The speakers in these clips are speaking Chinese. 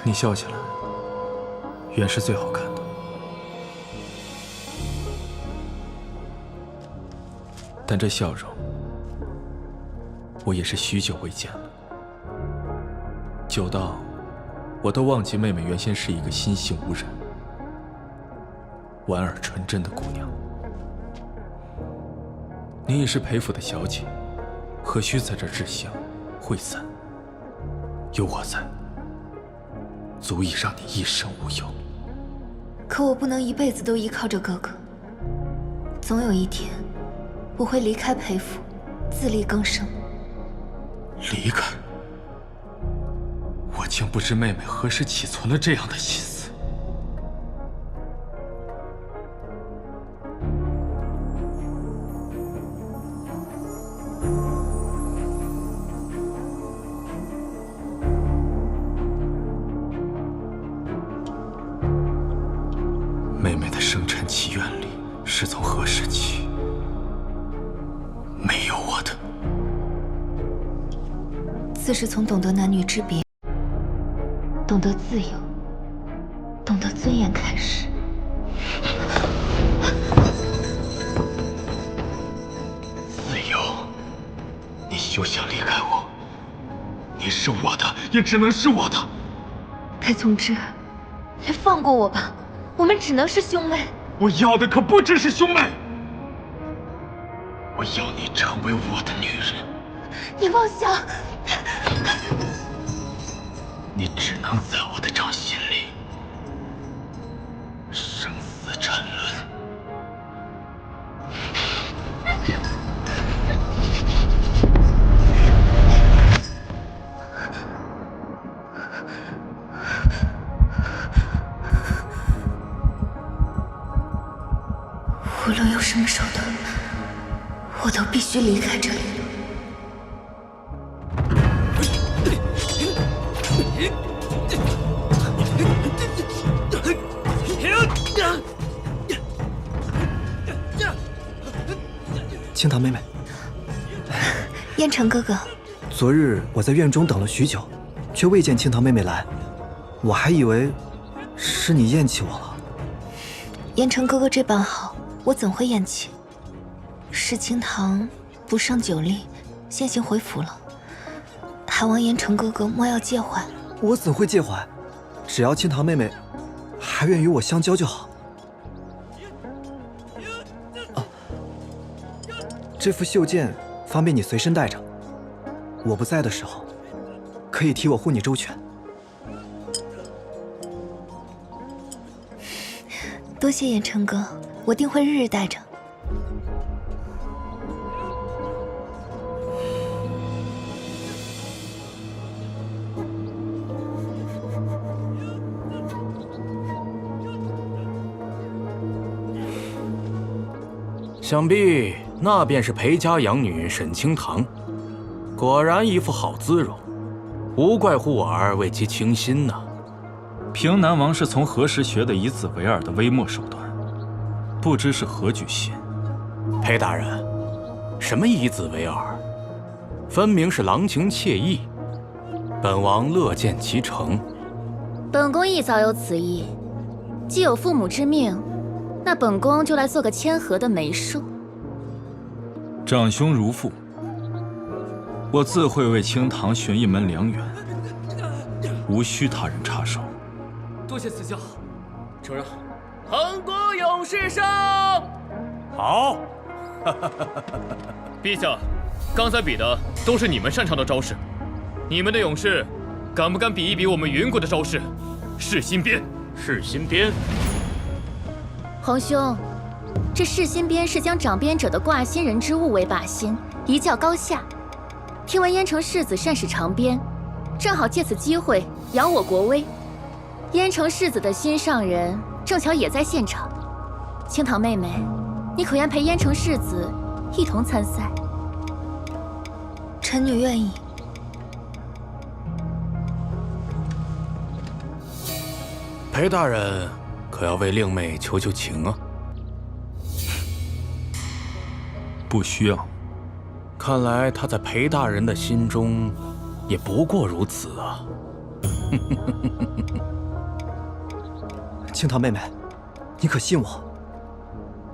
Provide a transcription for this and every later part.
你笑起来，原是最好看的。但这笑容，我也是许久未见了，久到我都忘记妹妹原先是一个心性无染、婉尔纯真的姑娘。你已是裴府的小姐，何须在这志向会散？有我在，足以让你一生无忧。可我不能一辈子都依靠着哥哥，总有一天，我会离开裴府，自力更生。离开？我竟不知妹妹何时起存了这样的心思。妹妹的生辰契愿里是从何时起？没有我的。自是从懂得男女之别，懂得自由，懂得尊严开始。自由？你休想离开我！你是我的，也只能是我的。裴从之，你放过我吧，我们只能是兄妹。我要的可不只是兄妹，我要你成为我的女人。你妄想！你只能在我的掌心里生死沉沦。无论用什么手段，我都必须离开这里。青檀妹妹，燕城哥哥，昨日我在院中等了许久，却未见青檀妹妹来，我还以为是你厌弃我了。燕城哥哥这般好，我怎会厌弃？是青檀不胜酒力，先行回府了，还望燕城哥哥莫要介怀。我怎会介怀？只要青檀妹妹还愿与我相交就好。这副袖剑方便你随身带着，我不在的时候，可以替我护你周全。多谢燕城哥，我定会日日带着。想必那便是裴家养女沈清堂，果然一副好姿容，无怪乎我儿为其倾心呢。平南王是从何时学的以子为饵的微末手段？不知是何居心。裴大人，什么以子为饵？分明是郎情妾意，本王乐见其成。本宫亦早有此意，既有父母之命，那本宫就来做个谦和的媒妁。长兄如父，我自会为清堂寻一门良缘，无需他人插手。多谢赐教，承让。恒国勇士上！好，陛下，刚才比的都是你们擅长的招式，你们的勇士敢不敢比一比我们云国的招式？噬心鞭，噬心鞭。皇兄，这噬心鞭是将掌鞭者的挂心人之物为靶心，一较高下。听闻燕城世子善使长鞭，正好借此机会扬我国威。燕城世子的心上人正巧也在现场，青堂妹妹，你可愿陪燕城世子一同参赛？臣女愿意。裴大人可要为令妹求求情啊！不需要。看来他在裴大人的心中也不过如此啊。青桃妹妹，你可信我？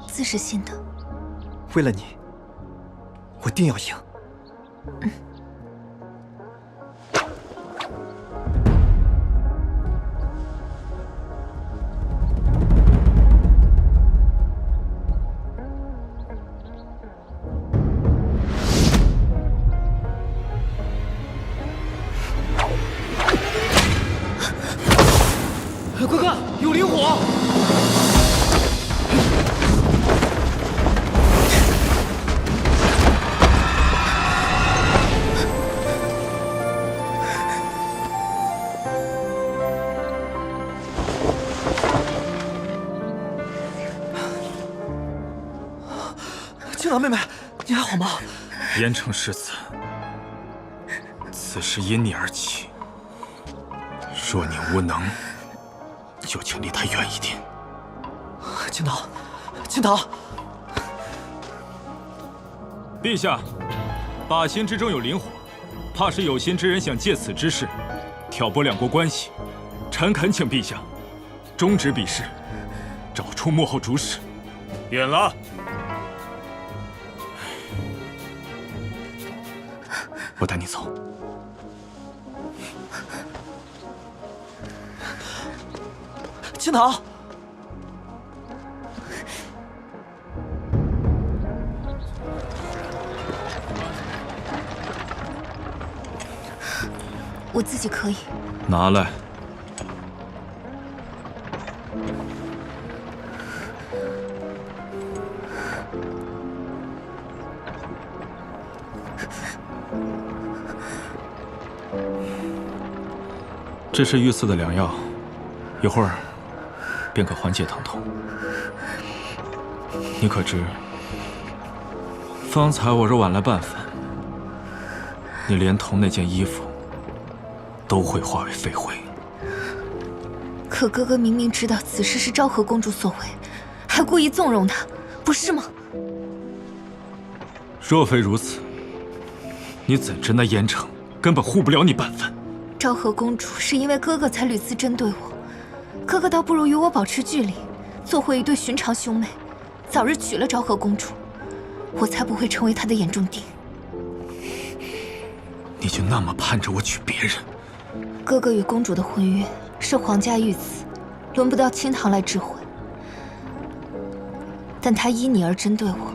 自是信的。为了你，我定要赢。快看，有灵火！青桃妹妹，你还好吗？燕城世子，此事因你而起。若你无能，就请离他远一点。青桃，青桃，陛下，靶心之中有灵火，怕是有心之人想借此之事挑拨两国关系。臣恳请陛下终止比试，找出幕后主使。允了。我带你走。青桃，我自己可以。拿来。这是御赐的良药，一会儿便可缓解疼痛。你可知，方才我若晚来半分，你连同那件衣服都会化为废灰。可哥哥明明知道此事是昭和公主所为，还故意纵容她，不是吗？若非如此，你怎知那燕城根本护不了你半分？昭和公主是因为哥哥才屡次针对我，哥哥倒不如与我保持距离，做回一对寻常兄妹，早日娶了昭和公主，我才不会成为他的眼中钉。你就那么盼着我娶别人？哥哥与公主的婚约是皇家御赐，轮不到清堂来知会。但他依你而针对我，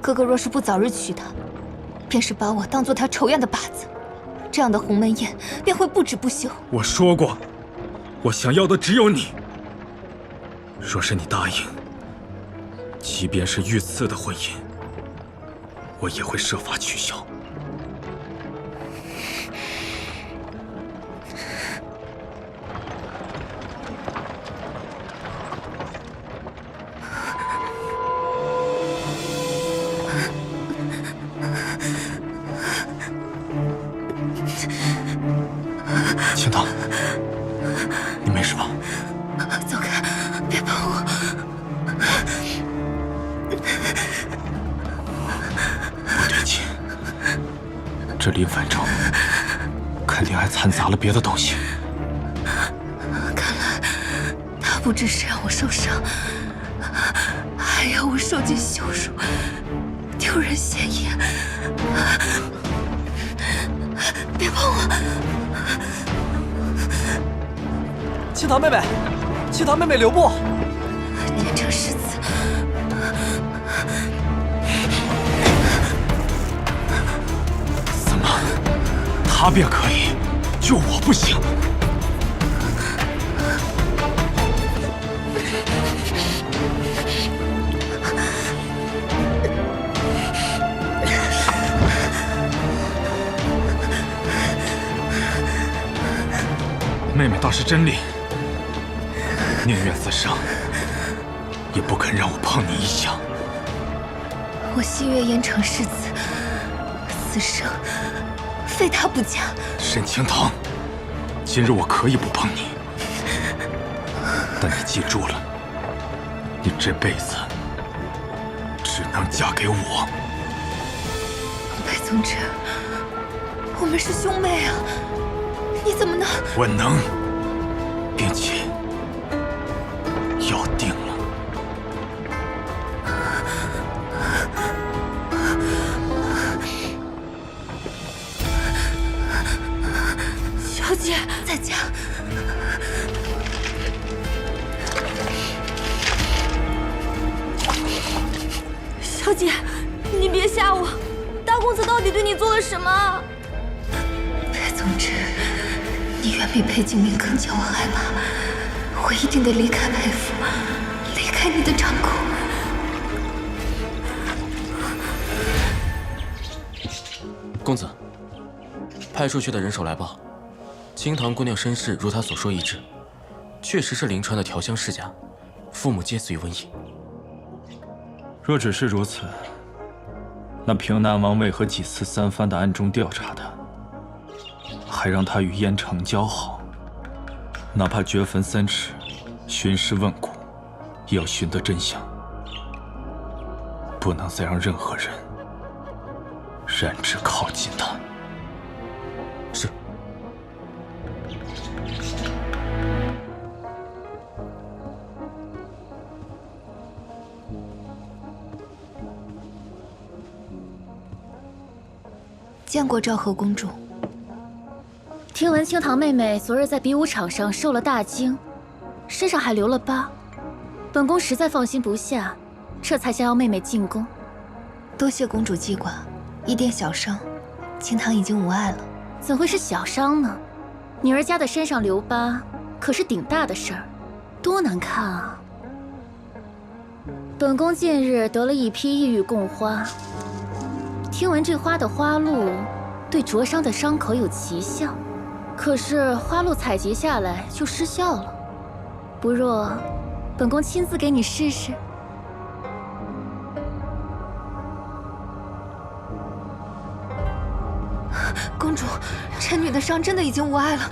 哥哥若是不早日娶她，便是把我当做他仇怨的靶子。这样的鸿门宴便会不止不休。我说过，我想要的只有你。若是你答应，即便是御赐的婚姻，我也会设法取消。青桃，你没事吧？走开，别碰我！不对劲，这林反正肯定还掺杂了别的东西。看来他不只是让我受伤，还要我受尽羞辱，丢人现眼。别碰我！青桃妹妹，青桃妹妹，留步！燕城世子，怎么，他便可以，就我不行？妹妹倒是真厉害，宁愿自伤，也不肯让我碰你一下。我心悦燕城世子，此生非他不嫁。沈清棠，今日我可以不碰你，但你记住了，你这辈子只能嫁给我。裴宗之，我们是兄妹啊！你怎么能？我能，并且要定了。小姐，在家。小姐，你别吓我，大公子到底对你做了什么？裴宗之，你远比裴景明更叫我害怕，我一定得离开裴府，离开你的掌控。公子，派出去的人手来报，清堂姑娘身世如他所说一致，确实是临川的调香世家，父母皆死于瘟疫。若只是如此，那平南王为何几次三番的暗中调查他，还让他与燕城交好？哪怕掘坟3尺，寻尸问骨，也要寻得真相，不能再让任何人染指靠近他。是。见过昭和公主。听闻清堂妹妹昨日在比武场上受了大惊，身上还留了疤，本宫实在放心不下，这才想要妹妹进宫。多谢公主记挂，一点小伤，清堂已经无碍了。怎会是小伤呢？女儿家的身上留疤，可是顶大的事儿，多难看啊！本宫近日得了一批异域贡花，听闻这花的花露对灼伤的伤口有奇效，可是花露采集下来就失效了。不若，本宫亲自给你试试。公主，臣女的伤真的已经无碍了。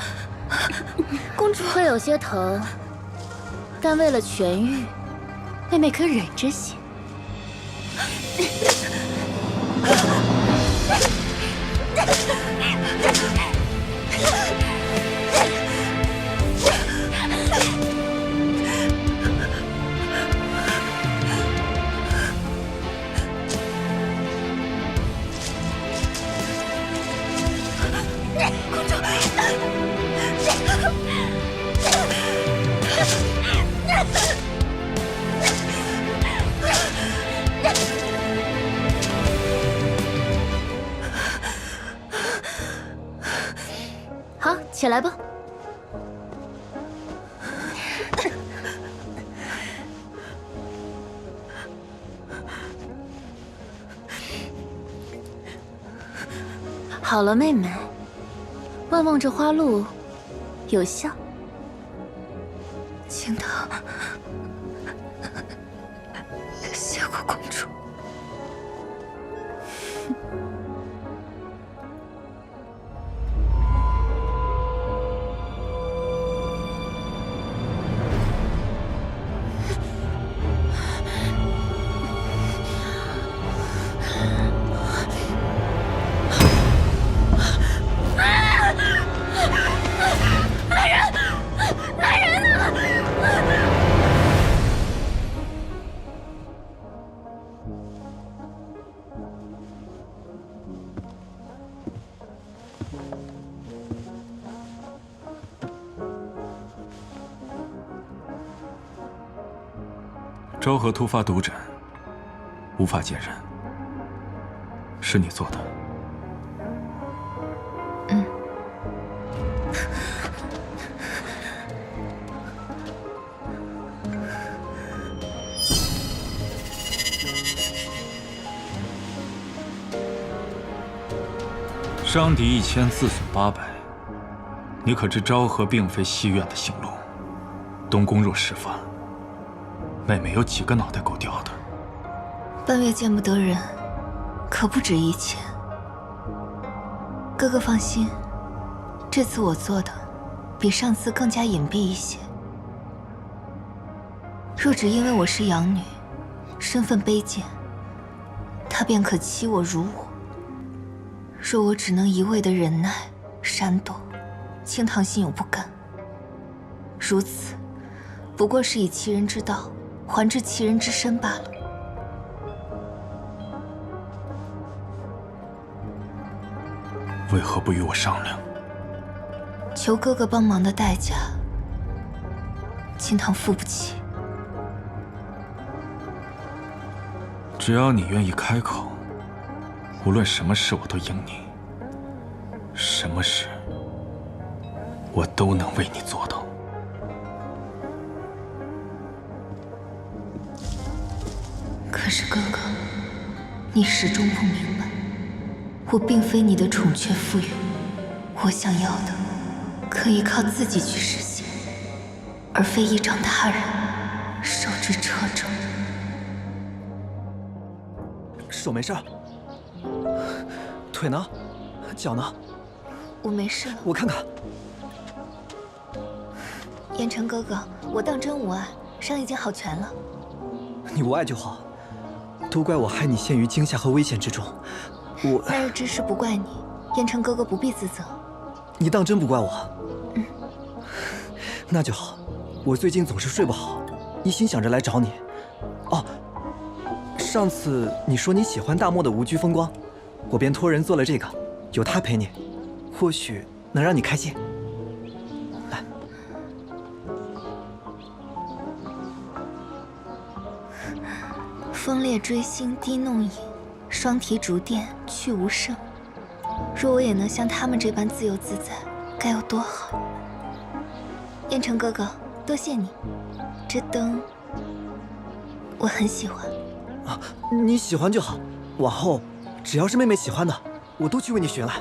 公主会有些疼，但为了痊愈，妹妹可忍着些。好，起来吧。好了，妹妹，望望这花露，有效。清堂，谢过公主。昭和突发毒疹，无法见人，是你做的。伤敌1000，自损800。你可知昭和并非西院的行路？东宫若事发，妹妹有几个脑袋够掉的？半月见不得人，可不止1000。哥哥放心，这次我做的比上次更加隐蔽一些。若只因为我是养女，身份卑贱，他便可欺我辱我。若我只能一味的忍耐、闪躲，清堂心有不甘。如此，不过是以其人之道还治其人之身罢了。为何不与我商量？求哥哥帮忙的代价，清堂付不起。只要你愿意开口，无论什么事我都应你。什么事，我都能为你做到。可是哥哥，你始终不明白，我并非你的宠雀驸马，我想要的可以靠自己去实现，而非依仗他人，受之掣肘。手没事儿，腿呢？脚呢？我没事了。我看看。燕城哥哥，我当真无碍，伤已经好全了。你无碍就好，都怪我害你陷于惊吓和危险之中。那日之事不怪你，燕城哥哥不必自责。你当真不怪我？那就好。我最近总是睡不好，一心想着来找你。哦，上次你说你喜欢大漠的无拘风光，我便托人做了这个，有他陪你，或许能让你开心。来，风烈追星滴弄影，双提竹钿去无声。若我也能像他们这般自由自在，该有多好！燕城哥哥，多谢你。这灯，我很喜欢。啊，你喜欢就好。往后，只要是妹妹喜欢的，我都去为你寻来。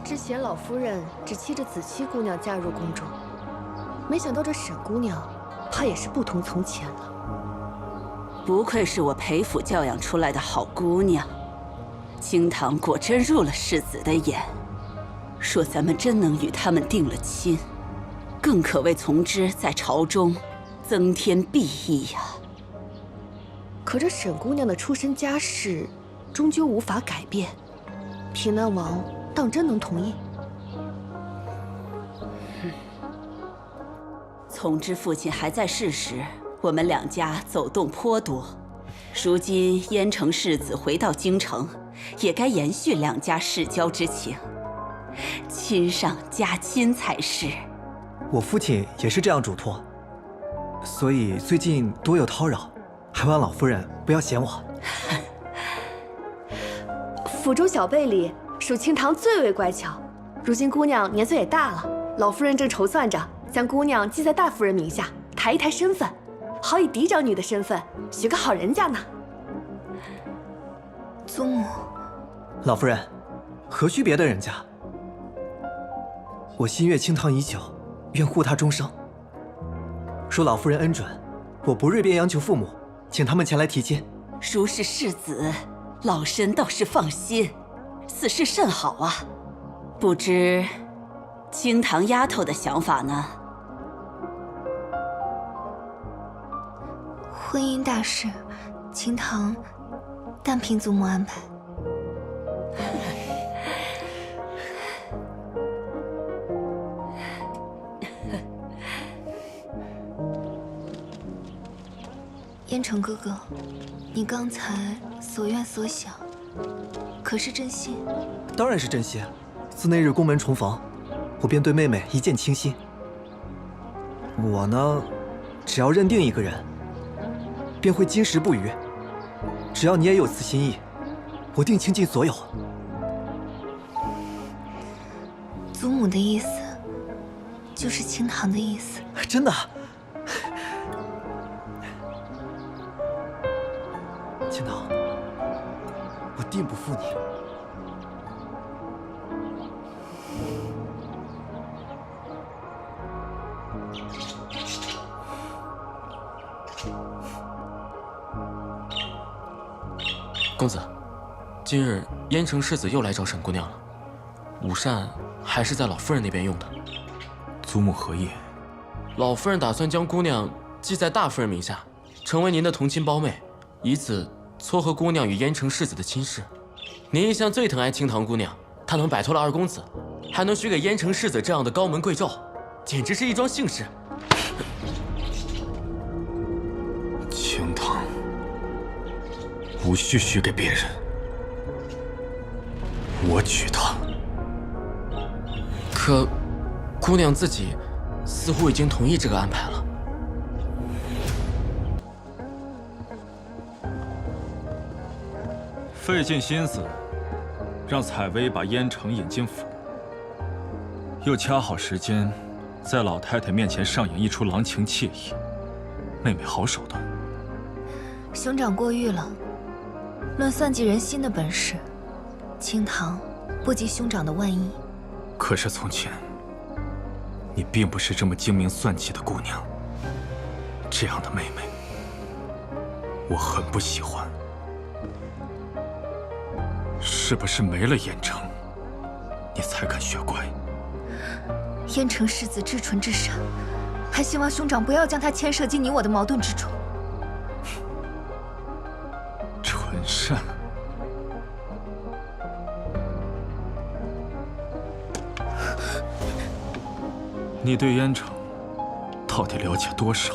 之前老夫人只期着子期姑娘嫁入宫中，没想到这沈姑娘，怕也是不同从前了。不愧是我裴府教养出来的好姑娘，清堂果真入了世子的眼。若咱们真能与他们定了亲，更可为从之在朝中增添裨益呀。可这沈姑娘的出身家世，终究无法改变。平南王当真能同意？从之父亲还在世时，我们两家走动颇多。如今燕城世子回到京城，也该延续两家世交之情，亲上加亲才是。我父亲也是这样嘱托，所以最近多有叨扰，还望老夫人不要嫌我。府中小辈里，属清堂最为乖巧。如今姑娘年岁也大了，老夫人正筹算着将姑娘记在大夫人名下，抬一抬身份，好以嫡长女的身份许个好人家呢。祖母，老夫人，何须别的人家？我心悦清堂已久，愿护她终生。若老夫人恩准，我不锐便央求父母，请他们前来提亲。如是世子，老身倒是放心，此事甚好啊。不知清堂丫头的想法呢？婚姻大事，清堂但凭祖母安排。燕城哥哥，你刚才所愿所想，可是真心？当然是真心。自那日宫门重逢，我便对妹妹一见倾心。我呢，只要认定一个人，便会金石不渝。只要你也有此心意，我定倾尽所有。祖母的意思，就是清堂的意思。真的？清堂，我定不负你。公子，今日燕城世子又来找沈姑娘了，午膳还是在老夫人那边用的。祖母何意？老夫人打算将姑娘记在大夫人名下，成为您的同亲胞妹，以此撮合姑娘与燕城世子的亲事。您一向最疼爱清堂姑娘，她能摆脱了二公子，还能许给燕城世子这样的高门贵胄，简直是一桩幸事。清堂无需许给别人，我娶她。可，姑娘自己似乎已经同意这个安排了。费尽心思让采薇把燕城引进府，又掐好时间，在老太太面前上演一出郎情妾意，妹妹好手段。兄长过誉了，论算计人心的本事，清堂不及兄长的万一。可是从前，你并不是这么精明算计的姑娘，这样的妹妹，我很不喜欢。是不是没了燕城，你才敢学乖？燕城世子至纯至善，还希望兄长不要将他牵涉进你我的矛盾之中。纯善，你对燕城到底了解多少？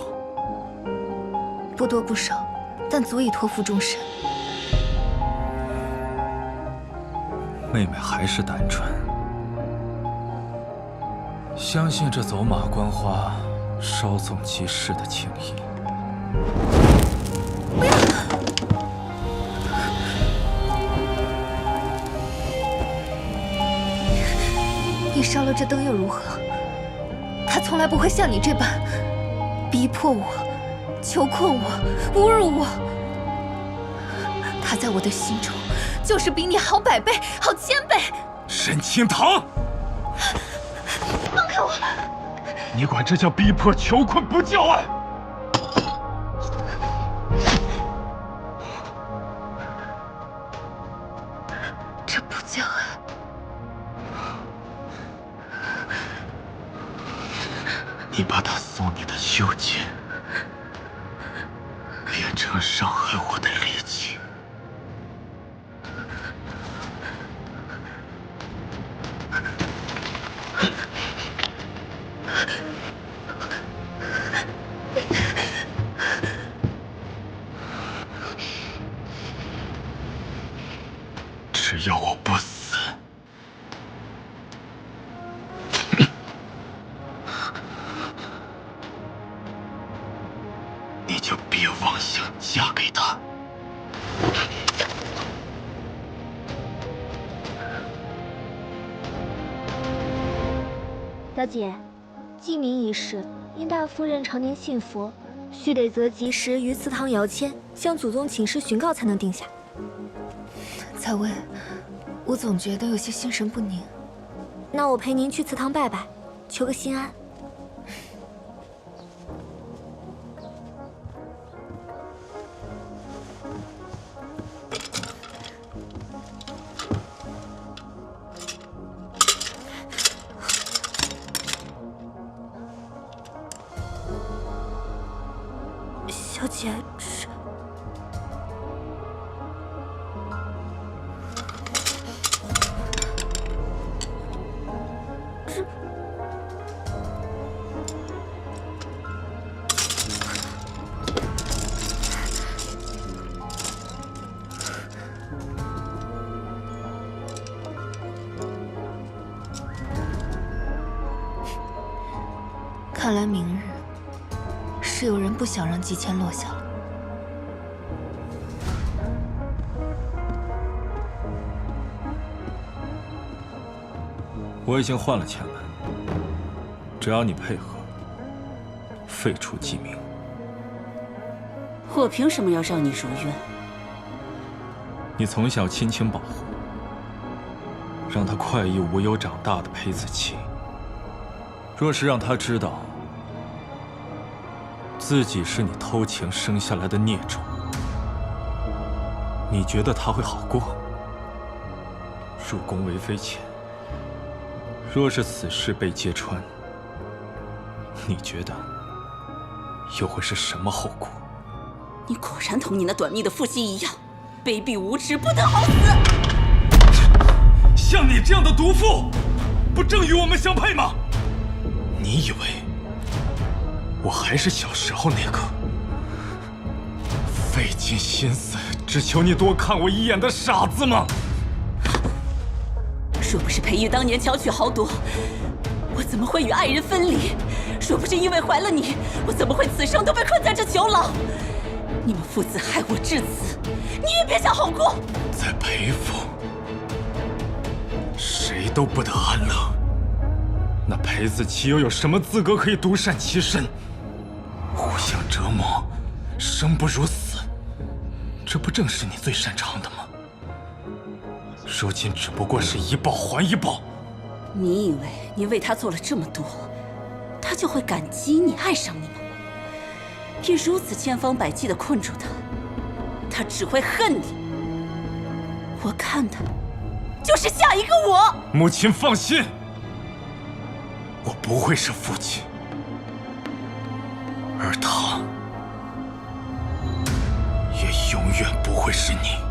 不多不少，但足以托付终身。妹妹还是单纯，相信这走马观花、稍纵即逝的情谊。不要！你烧了这灯又如何？他从来不会像你这般逼迫我、囚困我、侮辱我。他在我的心中，就是比你好100倍、好1000倍。沈清堂，放开我！你管这叫逼迫、囚困，不叫爱？这不叫爱。你把他送你的袖剑，变成伤害我的利器。只要我不死，你就别妄想嫁给他。小姐，记名一事，因大夫人常年信佛，须得择吉时于祠堂摇签，向祖宗请示询告才能定下。采薇，我总觉得有些心神不宁。那我陪您去祠堂拜拜，求个心安。小姐，看来明日是有人不想让吉签落下了。我已经换了签文，只要你配合，废除记名。我凭什么要让你如愿？你从小亲情保护，让他快意无忧长大的裴子期，若是让他知道自己是你偷情生下来的孽种，你觉得他会好过？入宫为妃前，若是此事被揭穿，你觉得又会是什么后果？你果然同你那短命的父亲一样，卑鄙无耻，不得好死！像你这样的毒妇，不正与我们相配吗？你以为我还是小时候那个费尽心思只求你多看我一眼的傻子吗？若不是裴玉当年巧取豪夺，我怎么会与爱人分离？若不是因为怀了你，我怎么会此生都被困在这囚牢？你们父子害我至此，你也别想好过。在裴府，谁都不得安乐。那裴子岂又有什么资格可以独善其身？互相折磨，生不如死，这不正是你最擅长的吗？如今只不过是一报还一报。你以为你为他做了这么多，他就会感激你、爱上你吗？你如此千方百计地困住他，他只会恨你。我看的就是下一个我。母亲放心，我不会是父亲，而他也永远不会是你。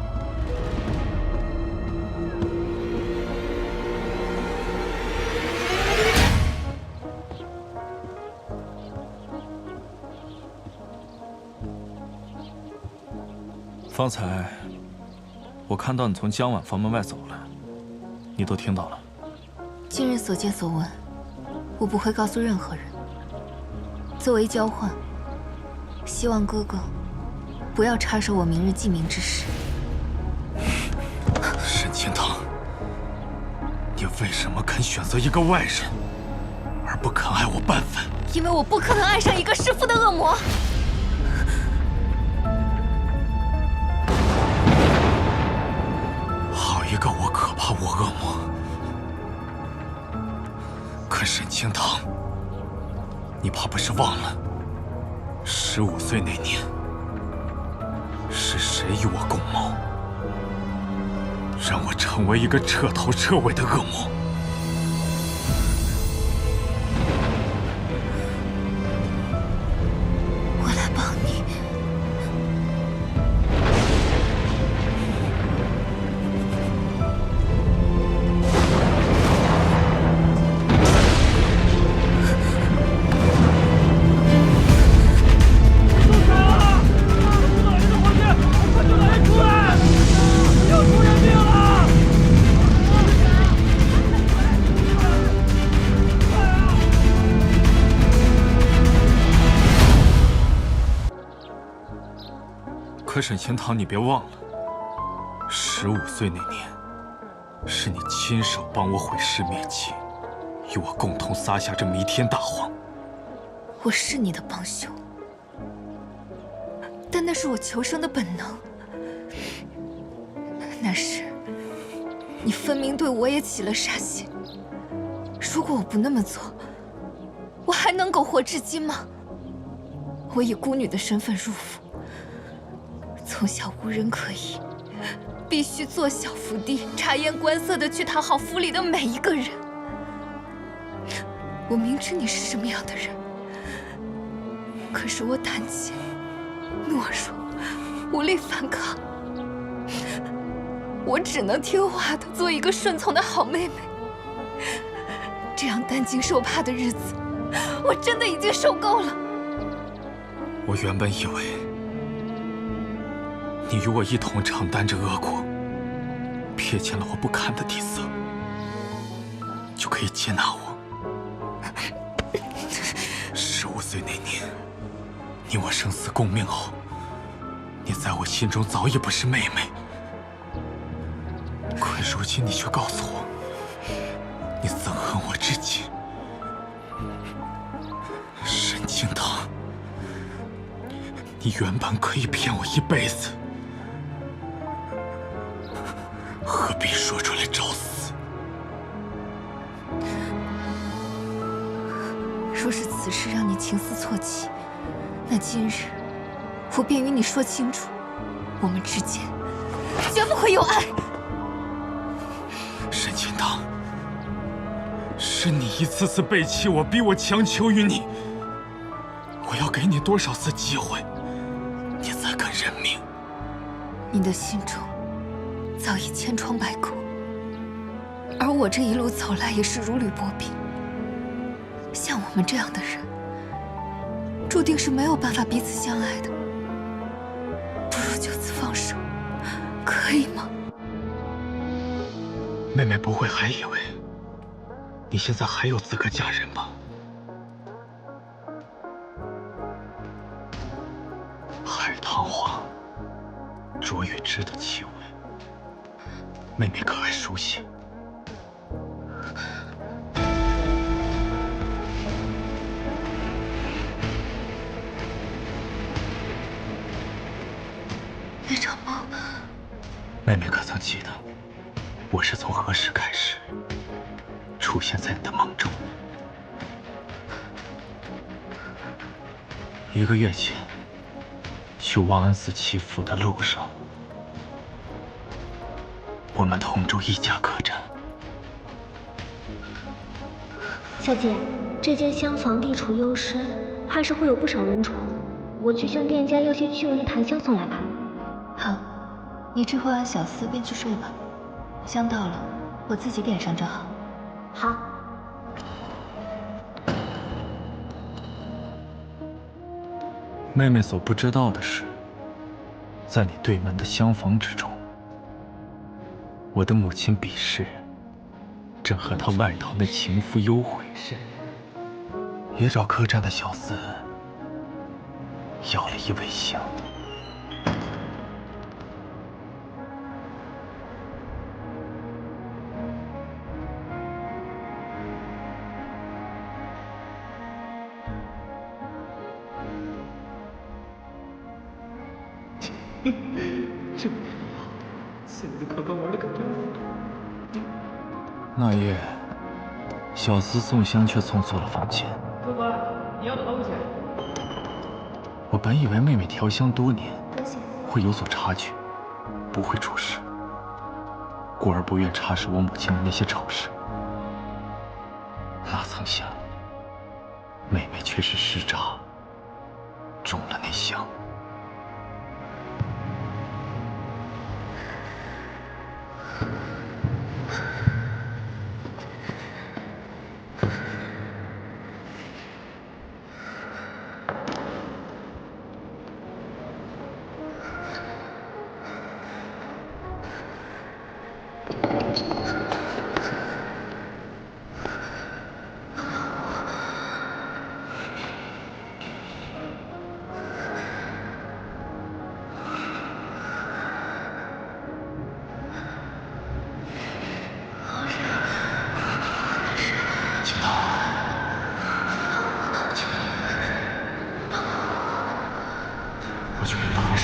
方才我看到你从江晚房门外走了，你都听到了。今日所见所闻，我不会告诉任何人。作为交换，希望哥哥不要插手我明日记名之事。沈清堂，你为什么肯选择一个外人，而不肯爱我半分？因为我不可能爱上一个弑父的恶魔。一个我可怕我恶魔，可沈清堂，你怕不是忘了15岁那年是谁与我共谋，让我成为一个彻头彻尾的恶魔？我来帮你。可沈清堂，你别忘了，15岁那年，是你亲手帮我毁尸灭迹，与我共同撒下这弥天大谎。我是你的帮凶，但那是我求生的本能。那时，你分明对我也起了杀心。如果我不那么做，我还能苟活至今吗？我以孤女的身份入府，从小无人可依，必须做小伏低，察言观色地去讨好府里的每一个人。我明知你是什么样的人，可是我胆怯、懦弱，无力反抗。我只能听话的做一个顺从的好妹妹。这样担惊受怕的日子，我真的已经受够了。我原本以为你与我一同承担着恶果，瞥见了我不堪的底色，就可以接纳我。15岁那年，你我生死共命后，你在我心中早已不是妹妹。可如今你却告诉我，你憎恨我至今。沈清堂，你原本可以骗我一辈子，何必说出来找死？若是此事让你情思错起，那今日我便与你说清楚，我们之间绝不会有爱。沈清堂，是你一次次背弃我，逼我强求于你。我要给你多少次机会，你才肯你的心中早已千疮百孔，而我这一路走来也是如履薄冰。像我们这样的人，注定是没有办法彼此相爱的。不如就此放手，可以吗？妹妹不会还以为你现在还有资格嫁人吧？海棠花、卓玉芝的气味，妹妹可还熟悉？那场梦，妹妹可曾记得，我是从何时开始出现在你的梦中？1个月前，去王安寺祈福的路上，我们同住一家客栈。小姐，这间厢房地处幽深，怕是会有不少人住。我去向店家要些驱蚊檀香送来吧。好，你之后按小厮便去睡吧。香到了，我自己点上正好。好。妹妹所不知道的是，在你对门的厢房之中，我的母亲比氏正和她外逃的情夫幽会，也找客栈的小厮要了1味香。现在刚刚玩了个灯。那夜，小厮送香却送错了房间。客官，你要的东西。我本以为妹妹调香多年，会有所察觉，不会出事，故而不愿插手我母亲的那些丑事。哪曾想，妹妹却是失诈，中了那香。我去给你打个针。求你帮我。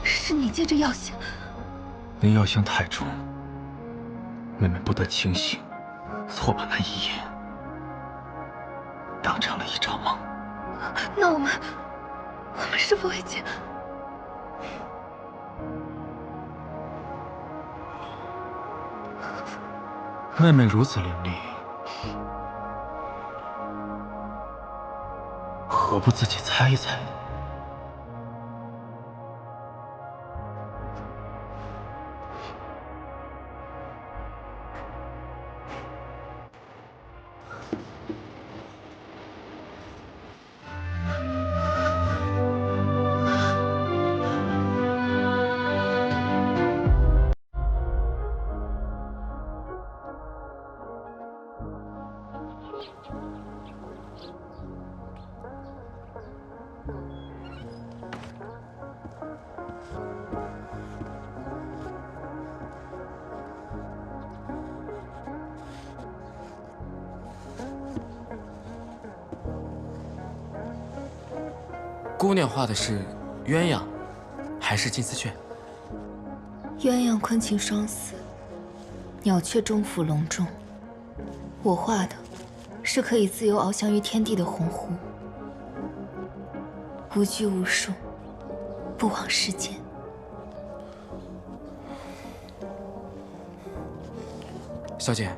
是你借着药香，那药香太重，妹妹不得清醒，错把那一夜当成了一场梦。那我们是否已经……妹妹如此伶俐，何不自己猜一猜？姑娘画的是鸳鸯，还是金丝雀？鸳鸯昆禽双死，鸟雀终伏笼中。我画的是可以自由翱翔于天地的鸿鹄，无拘无束，不枉世间。小姐，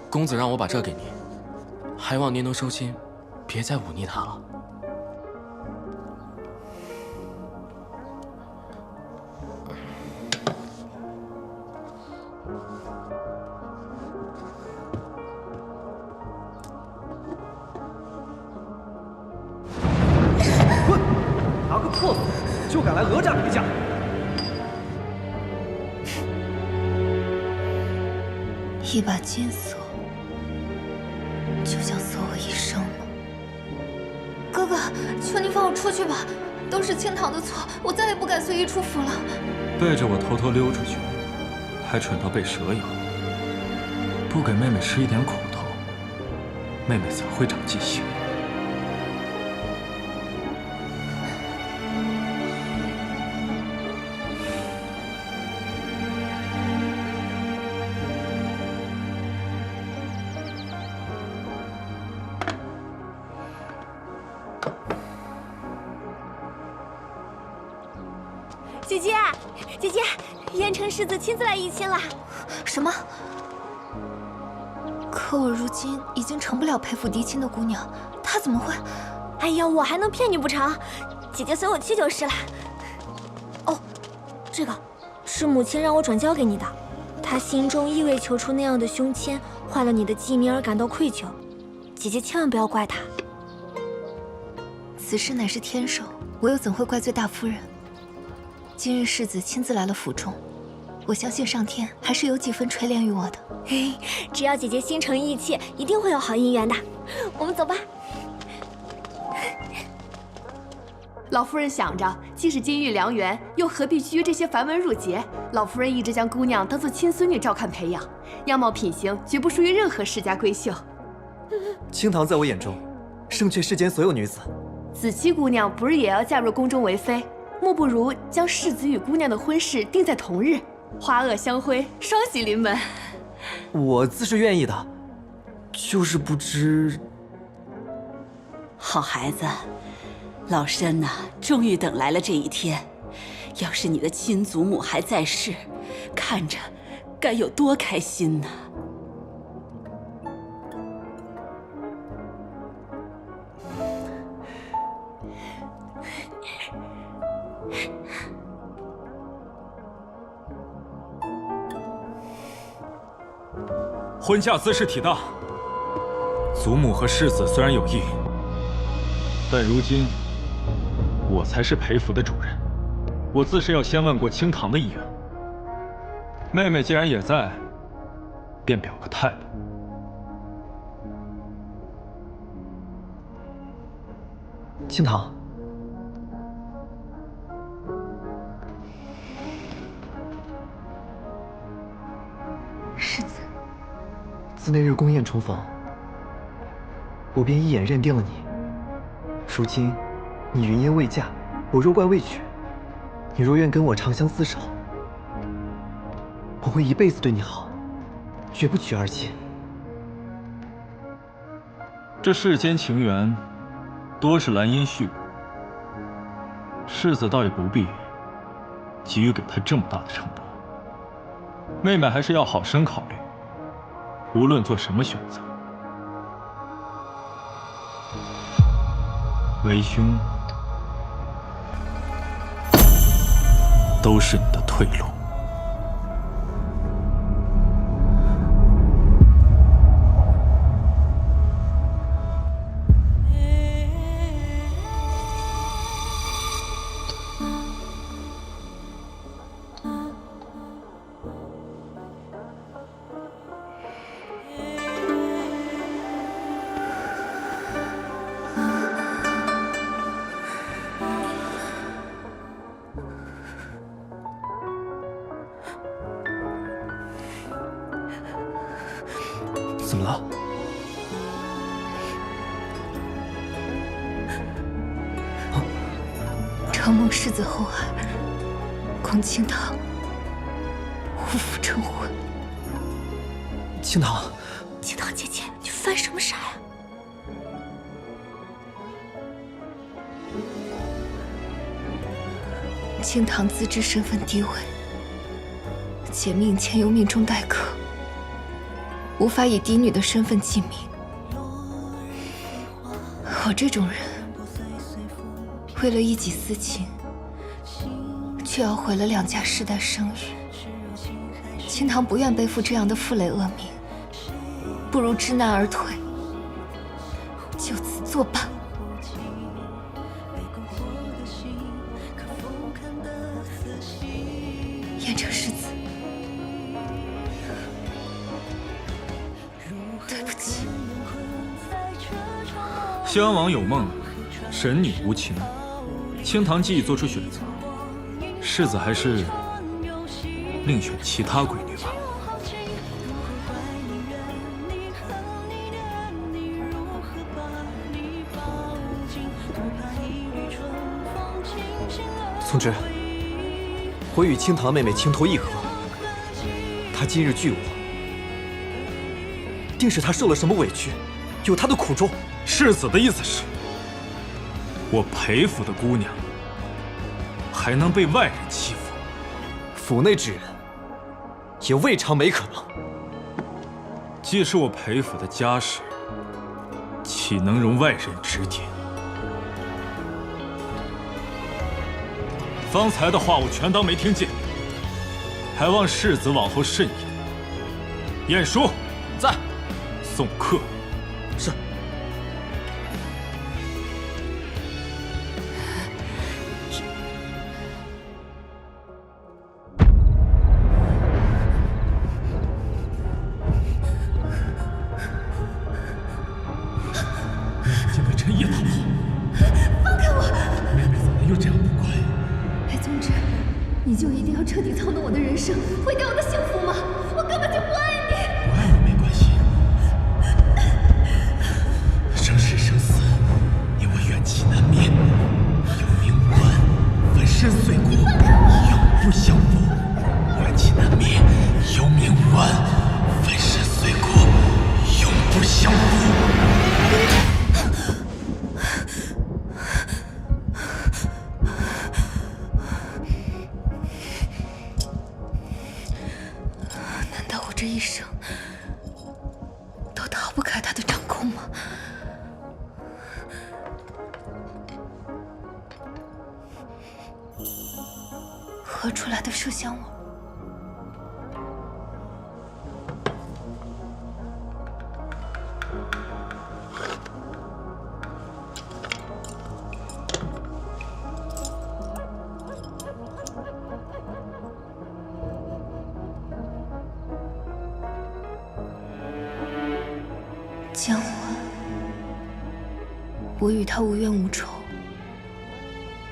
公子让我把这给您，还望您能收心，别再忤逆他了。拿个破死就敢来讹诈奴家！一把金锁，就想锁我一生吗？哥哥，求你放我出去吧，都是青堂的错，我再也不敢随意出府了。背着我偷偷溜出去，还蠢到被蛇咬，不给妹妹吃一点苦头，妹妹怎会长记性？姐姐，姐姐，燕城世子亲自来议亲了。什么？可我如今已经成不了陪府嫡亲的姑娘，她怎么会？哎呀，我还能骗你不成？姐姐随我去就是了。哦，这个是母亲让我转交给你的，她心中意为求出那样的胸签，坏了你的记名而感到愧疚。姐姐千万不要怪她。此事乃是天授，我又怎会怪罪大夫人？今日世子亲自来了府中，我相信上天还是有几分垂怜于我的。嘿，只要姐姐心诚意切，一定会有好姻缘的。我们走吧。老夫人想着，既是金玉良缘，又何必拘这些繁文缛节？老夫人一直将姑娘当做亲孙女照看培养，样貌品行绝不输于任何世家闺秀。青堂在我眼中，胜却世间所有女子。子期姑娘不是也要嫁入宫中为妃？莫不如将世子与姑娘的婚事定在同日，花萼相辉，双喜临门。我自是愿意的，就是不知……好孩子，老身呐，终于等来了这一天。要是你的亲祖母还在世，看着该有多开心呢！婚嫁兹事体大，祖母和世子虽然有意，但如今我才是陪府的主人，我自是要先问过青堂的意愿。妹妹既然也在，便表个态吧。青堂，世子。自那日宫宴重逢，我便一眼认定了你。如今你云烟未嫁，我若冠未娶，你若愿跟我长相厮守，我会一辈子对你好，绝不娶二妾。这世间情缘，多是兰因絮语，世子倒也不必急于给他这么大的承诺。妹妹还是要好生考虑。无论做什么选择，为兄都是你的退路。怎么了？承蒙世子厚爱，恭清堂无负成婚。清堂，清堂姐姐，你犯什么傻呀？清堂自知身份低微，且命前有命中待客，无法以嫡女的身份记名。我这种人，为了一己私情，却要毁了两家世代声誉。清堂不愿背负这样的负累恶名，不如知难而退，就此作罢。燕城世子，对不起。襄阳王有梦，神女无情。清堂既已做出选择，世子还是另选其他闺女吧。从之，我与清堂妹妹情投意合，她今日拒我，定是她受了什么委屈，有她的苦衷。世子的意思是，我裴府的姑娘还能被外人欺负？府内之人也未尝没可能。既是我裴府的家事，岂能容外人指点？方才的话我全当没听见，还望世子往后慎言。晏殊在，送客。是。竟被陈烨讨好，放开我！妹妹怎么又这样不乖？裴宗之，你就一定要彻底操弄我的人生，毁掉我的幸福吗？我根本就不爱你。不爱我没关系，生是生死，你我怨气难灭，有名无完，粉身碎骨，永不相负。怨气难灭，有名无完，粉身碎骨，永不相负。难道我这一生都逃不开他的掌控吗？喝出来的麝香味。江晚，我与他无冤无仇，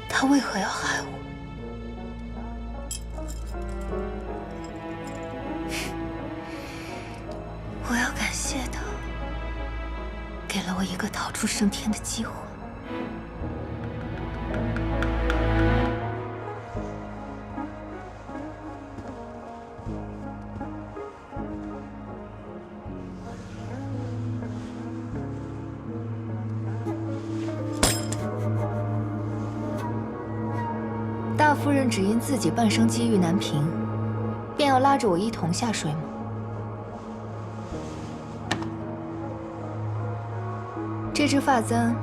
他为何要害我？我要感谢他，给了我一个逃出升天的机会。大夫人只因自己半生机遇难平，便要拉着我一同下水吗？这只发簪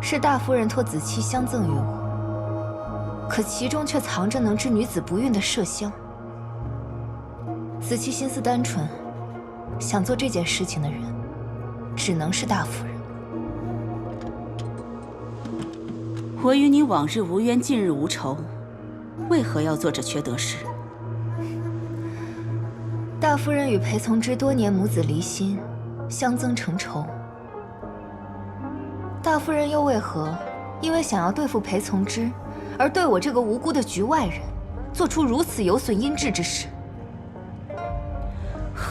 是大夫人托子期相赠于我，可其中却藏着能治女子不孕的麝香。子期心思单纯，想做这件事情的人，只能是大夫人。我与你往日无冤，近日无仇，为何要做这缺德事？大夫人与裴从之多年母子离心，相赠成仇。大夫人又为何因为想要对付裴从之，而对我这个无辜的局外人，做出如此有损阴质之事？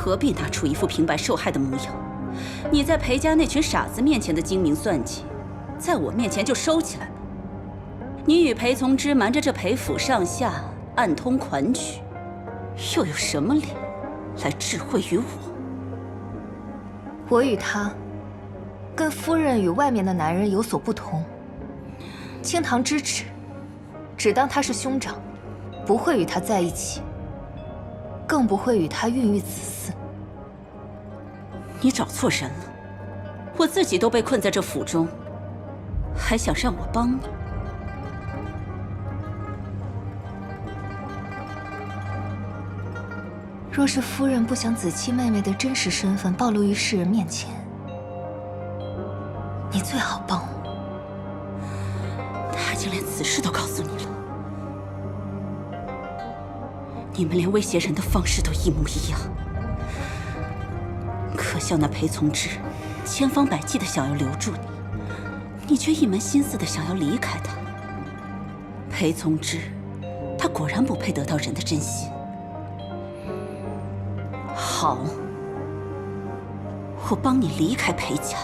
何必拿出一副平白受害的模样？你在裴家那群傻子面前的精明算计，在我面前就收起来吧。你与裴从之瞒着这裴府上下，暗通款曲，又有什么脸来智慧于我？我与他，跟夫人与外面的男人有所不同。清堂之耻，只当他是兄长，不会与他在一起，更不会与他孕育子嗣。你找错人了，我自己都被困在这府中，还想让我帮你？若是夫人不想子期妹妹的真实身份暴露于世人面前，你最好帮我。他竟连此事都告诉你了，你们连威胁人的方式都一模一样。可笑那裴从之，千方百计的想要留住你，你却一门心思的想要离开他。裴从之，他果然不配得到人的真心。好，我帮你离开裴家。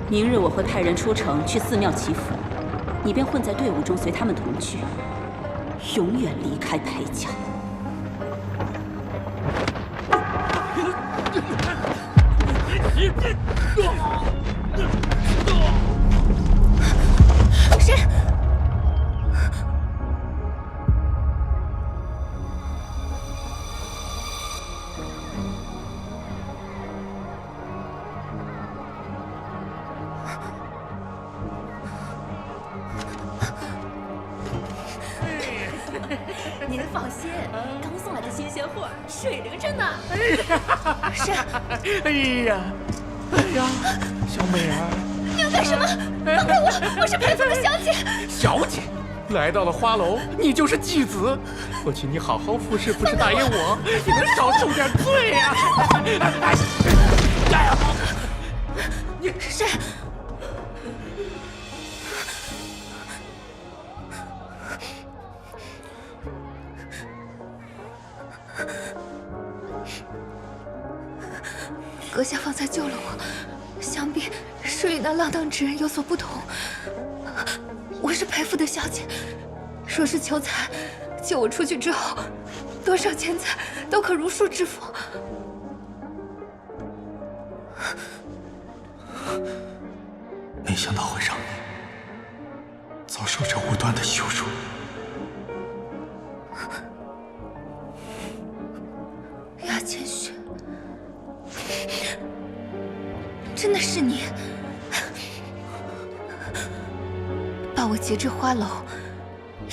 明日我会派人出城去寺庙祈福，你便混在队伍中随他们同去，永远离开裴家。谁？您放心，刚送来的新鲜货，水灵着呢。是。哎呀，小美儿，你要干什么？放开我！我是裴府的小姐。小姐，来到了花楼，你就是继子。我请你好好服侍服侍大爷我，你能少受点罪呀！加油！你是？阁下方才救了我，想必是与那浪荡之人有所不同。我是裴府的小姐，若是求财，救我出去之后，多少钱财都可如数支付。没想到会让你遭受这无端的羞辱。雅千雪，真的是你把我劫至花楼，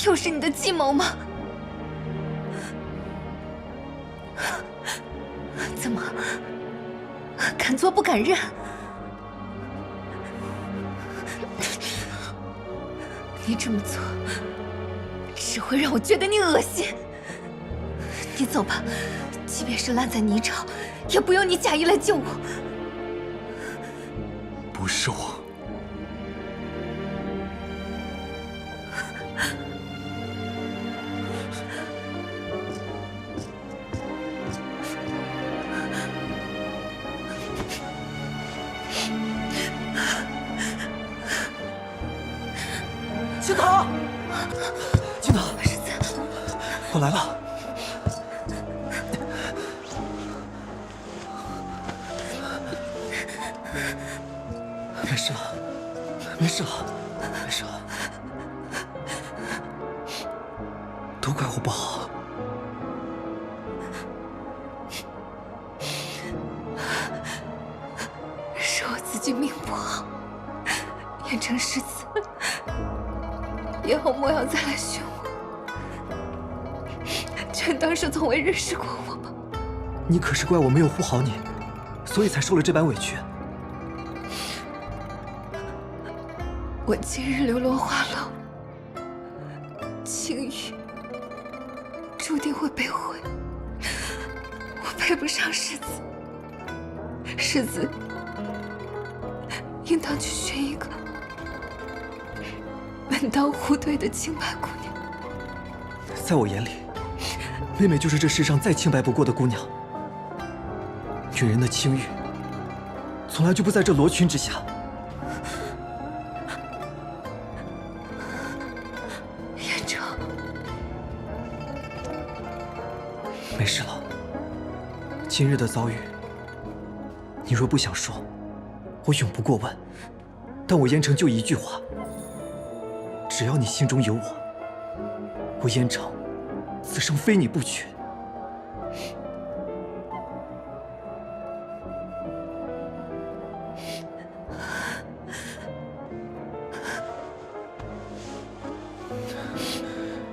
又是你的计谋吗？怎么敢做不敢认？你这么做只会让我觉得你恶心。你走吧，即便是烂在泥沼，也不用你假意来救我。不是我。青堂，青堂，我来了。没事了，没事了，没事了。都怪我不好。是我自己命不好，变成世子。以后莫要再来寻我，全当是从未认识过我吧。你可是怪我没有护好你，所以才受了这般委屈。我今日流落花楼，青羽注定会被毁。我配不上世子，世子应当去寻一个门当户对的清白姑娘。在我眼里，妹妹就是这世上再清白不过的姑娘。女人的清誉，从来就不在这罗裙之下。燕城，没事了。今日的遭遇，你若不想说，我永不过问。但我燕城就一句话：只要你心中有我，我燕城此生非你不娶。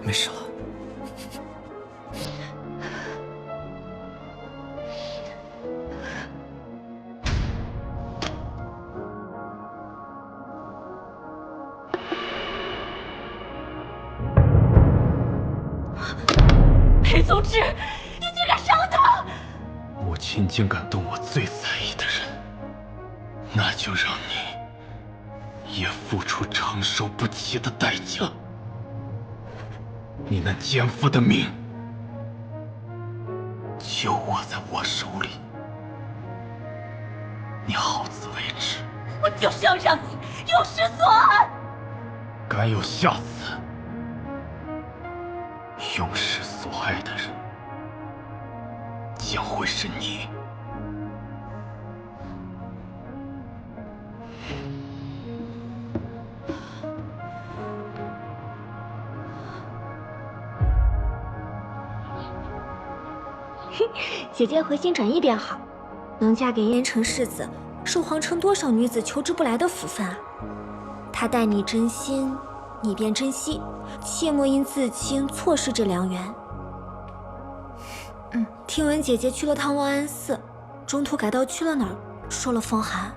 没事了。裴宗志，你竟敢伤他！母亲竟敢动我最在意的人，那就让你也付出承受不起的代价。你那奸夫的命，就握在我手里，你好自为之。我就是要让你有失所安。敢有下次永失所爱的人，将会是你。姐姐回心转意便好，能嫁给燕城世子，是皇城多少女子求之不来的福分啊！他待你真心，你便珍惜，切莫因自轻错失这良缘。听闻姐姐去了趟望安寺，中途改道去了哪儿，受了风寒。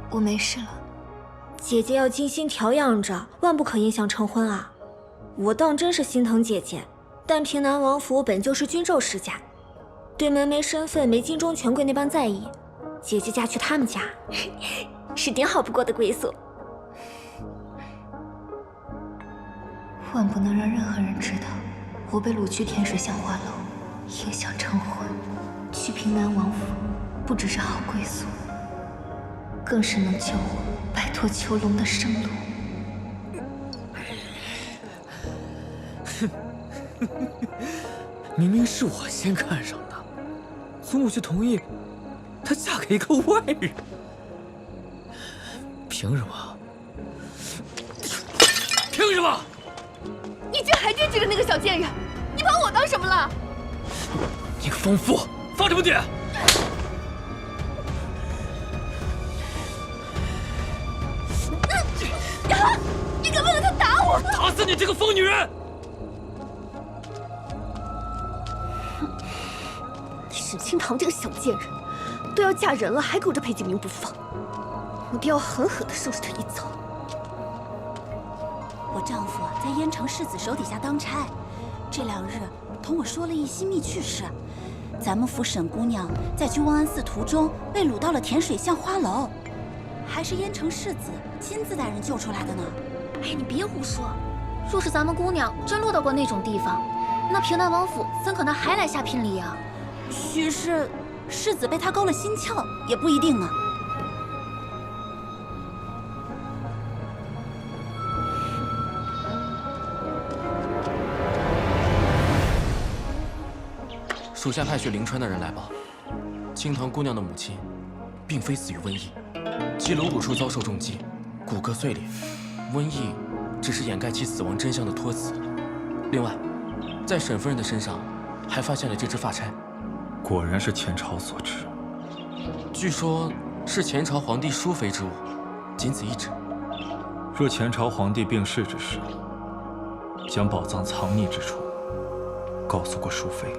我没事了。姐姐要精心调养着，万不可影响成婚啊！我当真是心疼姐姐。但平南王府本就是君胄世家，对门楣身份没京中权贵那般在意。姐姐嫁去他们家，是顶好不过的归宿。万不能让任何人知道我被掳去天水巷花楼，影响成婚。去平南王府，不只是好归宿，更是能救我摆脱囚笼的生路。明明是我先看上的，怎么我却同意她嫁给一个外人？凭什么？凭什么？你居然还惦记着那个小贱人！你把我当什么了？你个疯妇，发什么癫？你敢为了他打我？打死你这个疯女人！沈清堂这个小贱人，都要嫁人了还苟着裴景明不放，我定要狠狠地收拾他一遭。我丈夫在燕城世子手底下当差，这2日同我说了一新秘趣事：咱们府沈姑娘在去望安寺途中被掳到了甜水巷花楼，还是燕城世子亲自带人救出来的呢。哎，你别胡说！若是咱们姑娘真落到过那种地方，那平南王府怎可能还来下聘礼啊？许是世子被他勾了心窍，也不一定呢。属下派去灵川的人来报，清堂姑娘的母亲，并非死于瘟疫，其颅骨处遭受重击，骨骼碎裂，瘟疫只是掩盖其死亡真相的托词。另外，在沈夫人的身上还发现了这只发钗，果然是前朝所制。据说是前朝皇帝淑妃之物，仅此一指。若前朝皇帝病逝之时，将宝藏藏匿之处告诉过淑妃，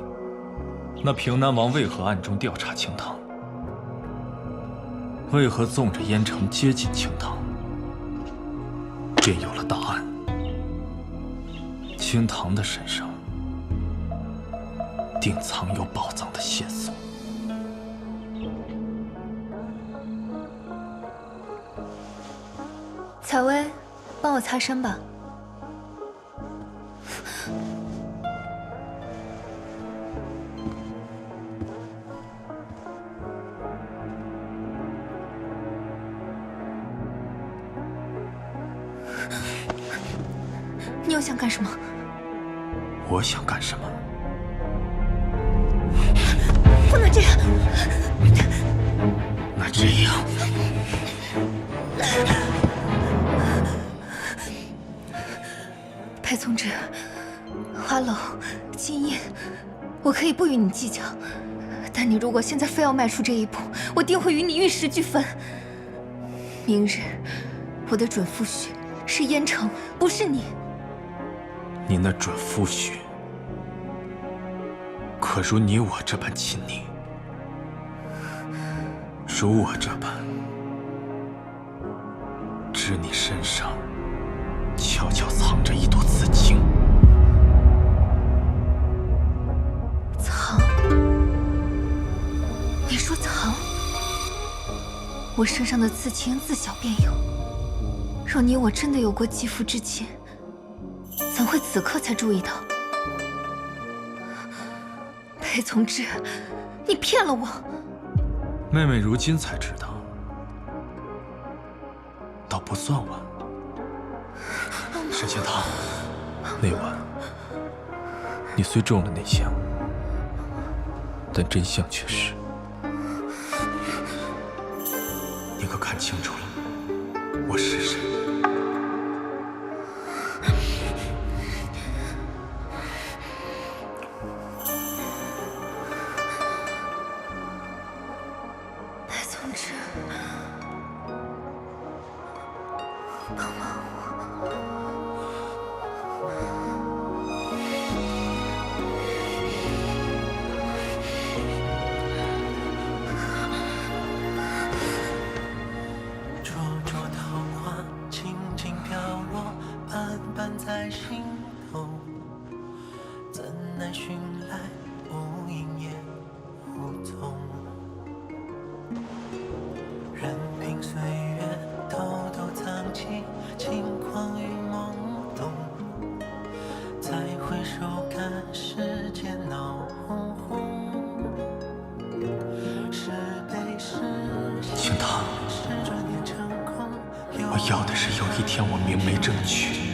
那平南王为何暗中调查清堂？为何纵着燕城接近清堂？便有了答案。清堂的身上定藏有宝藏的线索。采薇，帮我擦身吧。想干什么？我想干什么？不能这样。那这样，裴从之，花楼、金印，我可以不与你计较，但你如果现在非要迈出这一步，我定会与你玉石俱焚。明日，我的准夫婿是燕城，不是你。你那准夫婿，可如你我这般亲昵？如我这般，知你身上悄悄藏着一朵紫荆。藏？你说藏？我身上的刺青自小便有。若你我真的有过肌肤之亲，怎会此刻才注意到？裴从之，你骗了我！妹妹如今才知道，倒不算晚。沈清堂，那晚你虽中了那香，但真相却是……你可看清楚了，我是谁？裴从之，帮帮我！灼灼桃花，轻轻飘落，瓣瓣在心头。怎奈寻来无影也无踪。任凭岁月偷偷藏起轻狂与懵懂，再回首看世间闹哄哄。是悲是喜，清堂，是转眼成空。我要的是有一天我明媒正娶，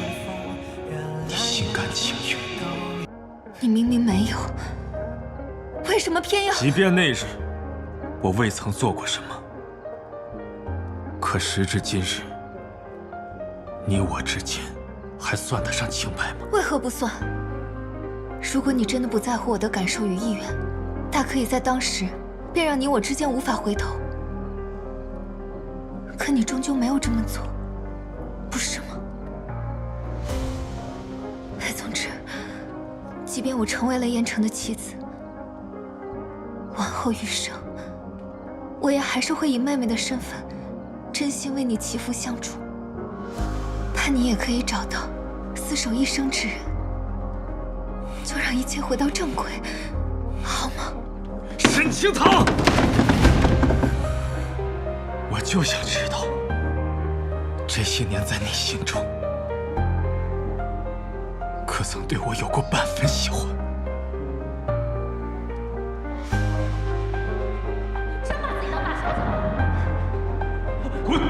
你心甘情愿。你明明没有，为什么偏要？即便那日我未曾做过什么，可时至今日，你我之间还算得上清白吗？为何不算？如果你真的不在乎我的感受与意愿，大可以在当时便让你我之间无法回头。可你终究没有这么做，不是吗？裴从之，即便我成为了燕城的妻子，往后余生，我也还是会以妹妹的身份，真心为你祈福相助。盼你也可以找到厮守一生之人，就让一切回到正轨，好吗？沈清堂，我就想知道，这些年在你心中，可曾对我有过半分喜欢？滚！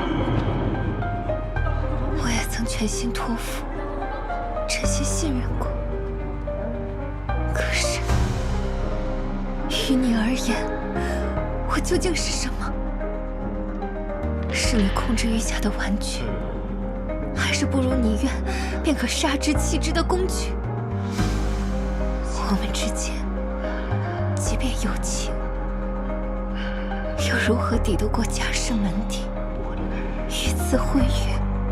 我也曾全心托付，真心信任过。可是，于你而言，我究竟是什么？是你控制御驾的玩具，还是不如你愿便可杀之弃之的工具？我们之间，即便有情，又如何抵得过家世门第？与此婚约，